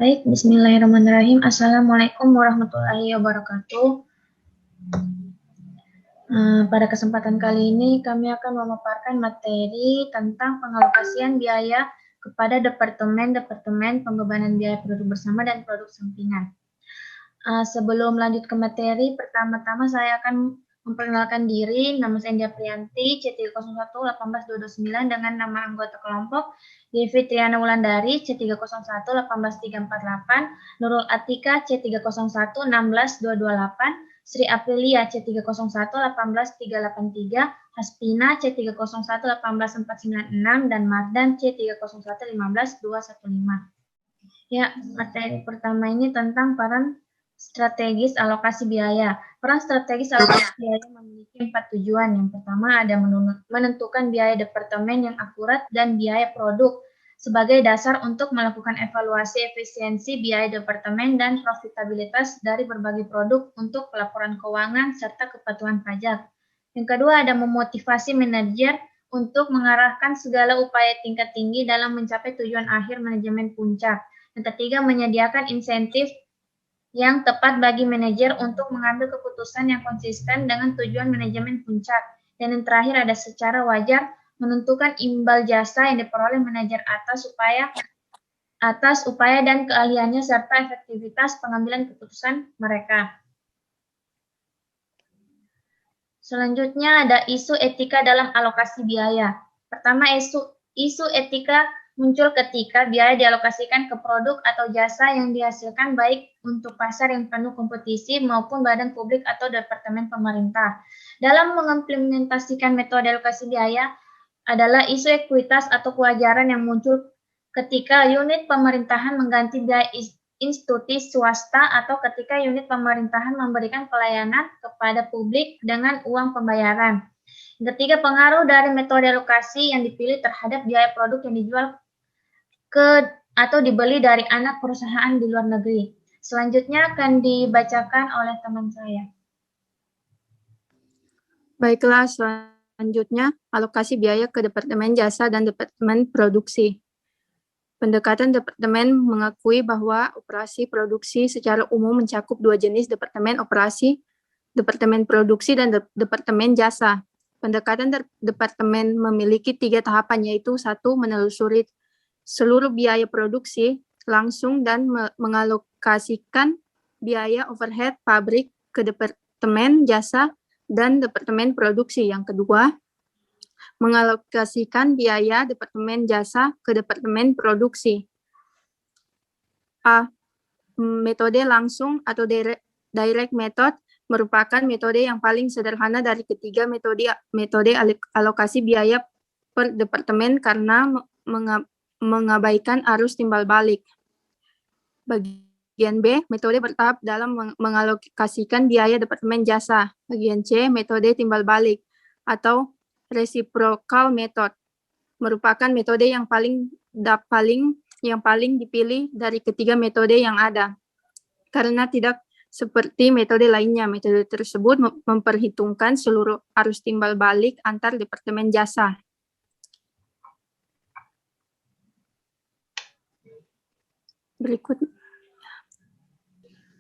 Baik, bismillahirrahmanirrahim. Assalamualaikum warahmatullahi wabarakatuh. Pada kesempatan kali ini kami akan memaparkan materi tentang pengalokasian biaya kepada departemen pembebanan biaya produk bersama dan produk sampingan. Sebelum lanjut ke materi, pertama-tama saya akan memperkenalkan diri. Nama saya India Priyanti, C301-18229 dengan nama anggota kelompok Devi Triana Wulandari, C301-18348, Nurul Atika, C301-16228, Sri Aprilia, C301-18383, Haspina, C301-18496, dan Mardan, C301-15215. Ya, materi pertama ini tentang peran strategis alokasi biaya. Peran strategis alokasi biaya memiliki 4 tujuan. Yang pertama ada menentukan biaya departemen yang akurat dan biaya produk sebagai dasar untuk melakukan evaluasi efisiensi biaya departemen dan profitabilitas dari berbagai produk untuk pelaporan keuangan serta kepatuhan pajak. Yang kedua ada memotivasi manajer untuk mengarahkan segala upaya tingkat tinggi dalam mencapai tujuan akhir manajemen puncak. Yang ketiga, menyediakan insentif yang tepat bagi manajer untuk mengambil keputusan yang konsisten dengan tujuan manajemen puncak. Dan yang terakhir ada secara wajar menentukan imbal jasa yang diperoleh manajer atas upaya dan keahliannya serta efektivitas pengambilan keputusan mereka. Selanjutnya ada isu etika dalam alokasi biaya. Pertama, isu etika muncul ketika biaya dialokasikan ke produk atau jasa yang dihasilkan baik untuk pasar yang penuh kompetisi maupun badan publik atau departemen pemerintah. Dalam mengimplementasikan metode alokasi biaya adalah isu ekuitas atau kewajaran yang muncul ketika unit pemerintahan mengganti biaya institusi swasta atau ketika unit pemerintahan memberikan pelayanan kepada publik dengan uang pembayaran. Ketiga, pengaruh dari metode alokasi yang dipilih terhadap biaya produk yang dijual atau dibeli dari anak perusahaan di luar negeri. Selanjutnya akan dibacakan oleh teman saya. Baiklah, selanjutnya alokasi biaya ke Departemen Jasa dan Departemen Produksi. Pendekatan departemen mengakui bahwa operasi produksi secara umum mencakup dua jenis departemen operasi, departemen produksi dan departemen jasa. Pendekatan departemen memiliki 3 tahapan, yaitu 1. Menelusuri seluruh biaya produksi langsung dan mengalokasikan biaya overhead pabrik ke departemen jasa dan departemen produksi. Yang kedua, mengalokasikan biaya departemen jasa ke departemen produksi. A. Metode langsung atau direct method merupakan metode yang paling sederhana dari ketiga metode alokasi biaya per departemen karena mengabaikan arus timbal balik. Bagian B, metode bertahap dalam mengalokasikan biaya departemen jasa. Bagian C, metode timbal balik atau reciprocal method merupakan metode yang paling dipilih dari ketiga metode yang ada. Karena tidak seperti metode lainnya, metode tersebut memperhitungkan seluruh arus timbal balik antar departemen jasa. Berikut.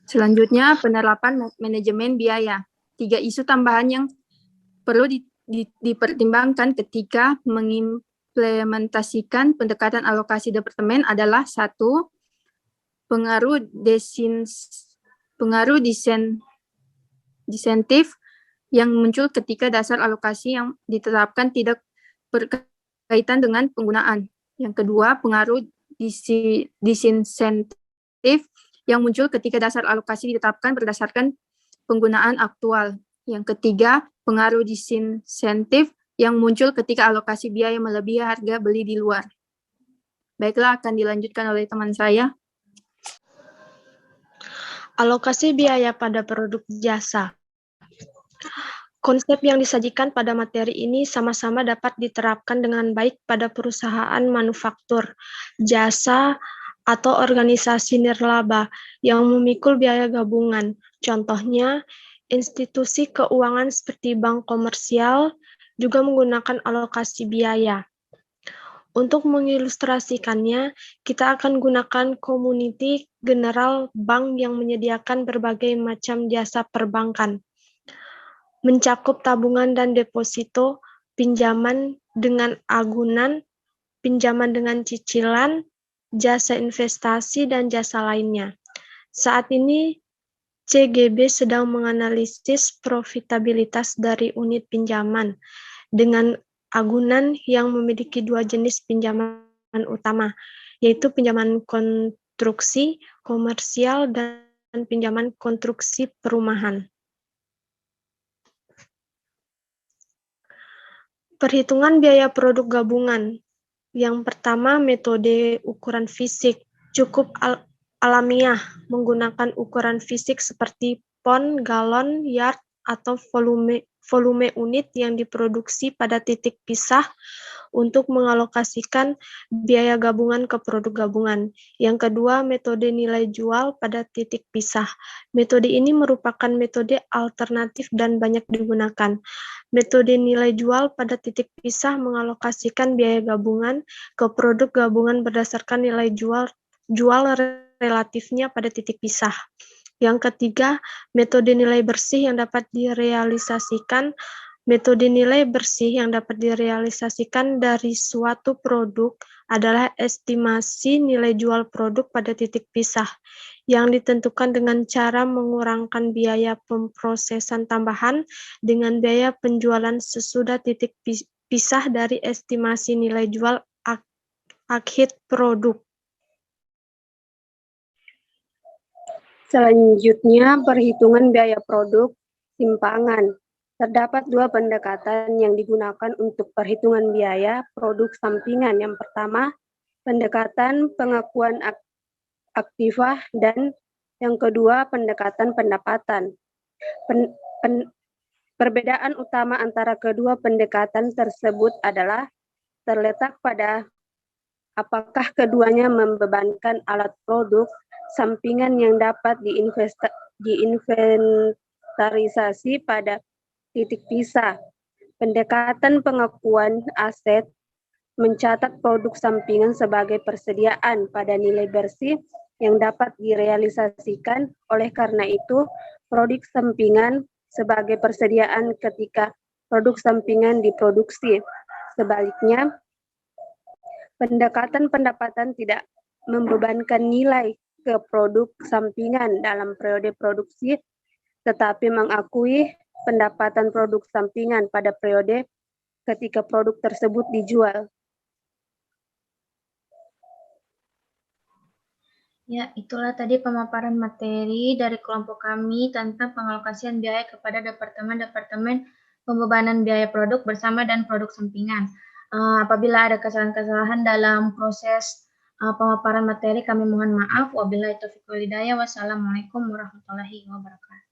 Selanjutnya, penerapan manajemen biaya. 3 isu tambahan yang perlu dipertimbangkan ketika mengimplementasikan pendekatan alokasi departemen adalah 1. Pengaruh disentif yang muncul ketika dasar alokasi yang ditetapkan tidak berkaitan dengan penggunaan. Yang kedua, pengaruh disinsentif yang muncul ketika dasar alokasi ditetapkan berdasarkan penggunaan aktual. Yang ketiga, pengaruh disinsentif yang muncul ketika alokasi biaya melebihi harga beli di luar. Baiklah, akan dilanjutkan oleh teman saya. Alokasi biaya pada produk jasa. Konsep yang disajikan pada materi ini sama-sama dapat diterapkan dengan baik pada perusahaan manufaktur, jasa, atau organisasi nirlaba yang memikul biaya gabungan. Contohnya, institusi keuangan seperti bank komersial juga menggunakan alokasi biaya. Untuk mengilustrasikannya, kita akan gunakan Community General Bank yang menyediakan berbagai macam jasa perbankan, mencakup tabungan dan deposito, pinjaman dengan agunan, pinjaman dengan cicilan, jasa investasi, dan jasa lainnya. Saat ini, CGB sedang menganalisis profitabilitas dari unit pinjaman dengan agunan yang memiliki dua jenis pinjaman utama, yaitu pinjaman konstruksi komersial dan pinjaman konstruksi perumahan. Perhitungan biaya produk gabungan. Yang pertama, metode ukuran fisik. Cukup alamiah menggunakan ukuran fisik seperti pound, galon, yard, atau volume unit yang diproduksi pada titik pisah untuk mengalokasikan biaya gabungan ke produk gabungan. Yang kedua, metode nilai jual pada titik pisah. Metode ini merupakan metode alternatif dan banyak digunakan. Metode nilai jual pada titik pisah mengalokasikan biaya gabungan ke produk gabungan berdasarkan nilai jual relatifnya pada titik pisah. Yang ketiga, metode nilai bersih yang dapat direalisasikan. Metode nilai bersih yang dapat direalisasikan dari suatu produk adalah estimasi nilai jual produk pada titik pisah, yang ditentukan dengan cara mengurangkan biaya pemrosesan tambahan dengan biaya penjualan sesudah titik pisah dari estimasi nilai jual akhir produk. Selanjutnya, perhitungan biaya produk simpangan. Terdapat dua pendekatan yang digunakan untuk perhitungan biaya produk sampingan. Yang pertama, pendekatan pengakuan aktiva, dan yang kedua, pendekatan pendapatan. Perbedaan utama antara kedua pendekatan tersebut adalah terletak pada apakah keduanya membebankan alat produk sampingan yang dapat diinventarisasi pada titik pisah. Pendekatan pengakuan aset mencatat produk sampingan sebagai persediaan pada nilai bersih yang dapat direalisasikan. Oleh karena itu, produk sampingan sebagai persediaan ketika produk sampingan diproduksi. Sebaliknya, pendekatan pendapatan tidak membebankan nilai ke produk sampingan dalam periode produksi, tetapi mengakui pendapatan produk sampingan pada periode ketika produk tersebut dijual. Ya, itulah tadi pemaparan materi dari kelompok kami tentang pengalokasian biaya kepada departemen-departemen pembebanan biaya produk bersama dan produk sampingan. Apabila ada kesalahan-kesalahan dalam proses pemaparan materi, kami mohon maaf. Wabillahi taufiq wal hidayah. Wassalamualaikum warahmatullahi wabarakatuh.